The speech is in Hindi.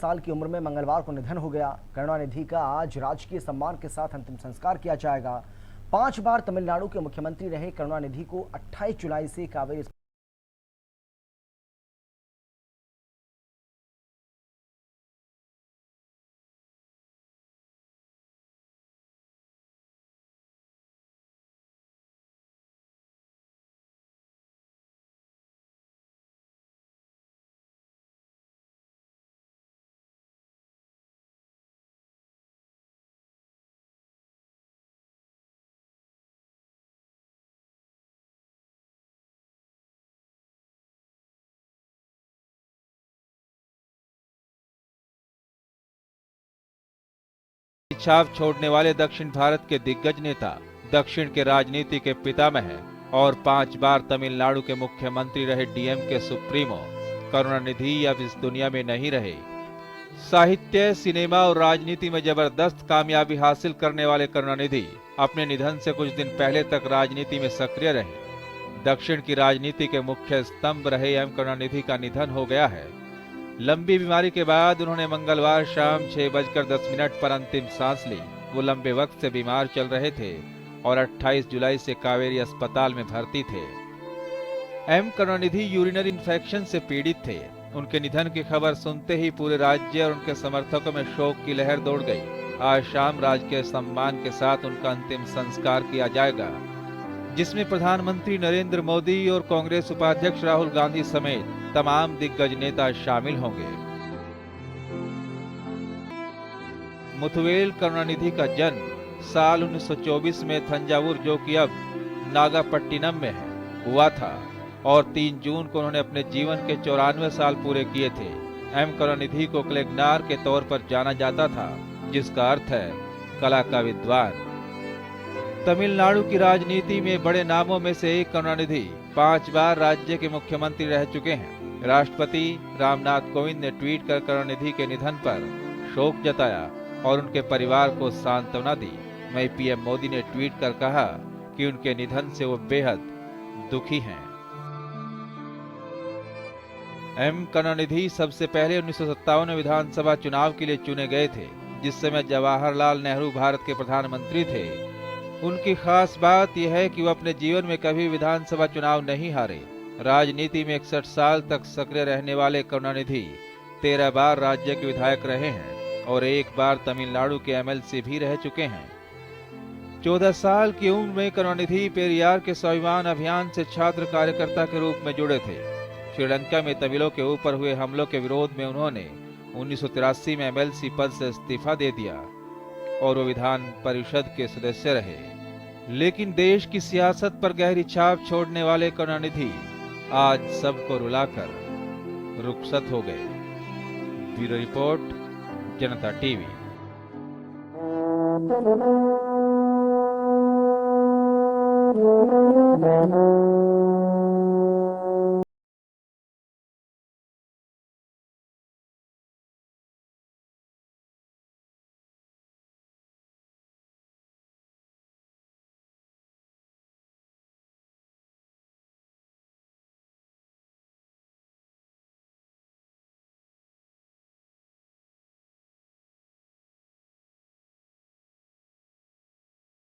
साल की उम्र में मंगलवार को निधन हो गया। करुणानिधि का आज राजकीय सम्मान के साथ अंतिम संस्कार किया जाएगा। 5 बार तमिलनाडु के मुख्यमंत्री रहे करुणानिधि को 28 जुलाई से कावेरी छाप छोड़ने वाले दक्षिण भारत के दिग्गज नेता, दक्षिण के राजनीति के पितामह और 5 बार तमिलनाडु के मुख्यमंत्री रहे डीएमके सुप्रीमो करुणानिधि अब इस दुनिया में नहीं रहे। साहित्य, सिनेमा और राजनीति में जबरदस्त कामयाबी हासिल करने वाले करुणानिधि अपने निधन से कुछ दिन पहले तक राजनीति में सक्रिय रहे। दक्षिण की राजनीति के मुख्य स्तंभ रहे एम करुणानिधि का निधन हो गया है। लंबी बीमारी के बाद उन्होंने मंगलवार शाम 6:10 पर अंतिम सांस ली। वो लंबे वक्त से बीमार चल रहे थे और 28 जुलाई से कावेरी अस्पताल में भर्ती थे। एम करुणानिधि यूरिनरी इन्फेक्शन से पीड़ित थे। उनके निधन की खबर सुनते ही पूरे राज्य और उनके समर्थकों में शोक की लहर दौड़ गई। आज शाम राजकीय सम्मान के साथ उनका अंतिम संस्कार किया जाएगा, जिसमें प्रधानमंत्री नरेंद्र मोदी और कांग्रेस उपाध्यक्ष राहुल गांधी समेत तमाम दिग्गज नेता शामिल होंगे। मुथुवेल करुणानिधि का जन्म साल 1924 में थंजावुर, जो कि अब नागापट्टिनम में है, हुआ था और 3 जून को उन्होंने अपने जीवन के 94 साल पूरे किए थे। एम करुणानिधि को कलेगनार के तौर पर जाना जाता था, जिसका अर्थ है कला का विद्वान। तमिलनाडु की राजनीति में बड़े नामों में से एक करुणानिधि 5 बार राज्य के मुख्यमंत्री रह चुके हैं। राष्ट्रपति रामनाथ कोविंद ने ट्वीट कर करुणानिधि के निधन पर शोक जताया और उनके परिवार को सांत्वना दी। वहीं पीएम मोदी ने ट्वीट कर कहा कि उनके निधन से वो बेहद दुखी हैं। एम करुणानिधि सबसे पहले 1957 में विधानसभा चुनाव के लिए चुने गए थे, जिस समय जवाहरलाल नेहरू भारत के प्रधानमंत्री थे। उनकी खास बात यह है कि वो अपने जीवन में कभी विधानसभा चुनाव नहीं हारे। राजनीति में 61 साल तक सक्रिय रहने वाले करुणानिधि 13 बार राज्य के विधायक रहे हैं और 1 बार तमिलनाडु के एमएलसी भी रह चुके हैं। 14 साल की उम्र में करुणानिधि पेरियार के स्वाभिमान अभियान से छात्र कार्यकर्ता के रूप में जुड़े थे। श्रीलंका में तमिलों के ऊपर हुए हमलों के विरोध में उन्होंने 1983 में एमएलसी पद से इस्तीफा दे दिया और वो विधान परिषद के सदस्य रहे। लेकिन देश की सियासत पर गहरी छाप छोड़ने वाले करुणानिधि आज सबको रुलाकर रुखसत हो गए। ब्यूरो रिपोर्ट, जनता टीवी।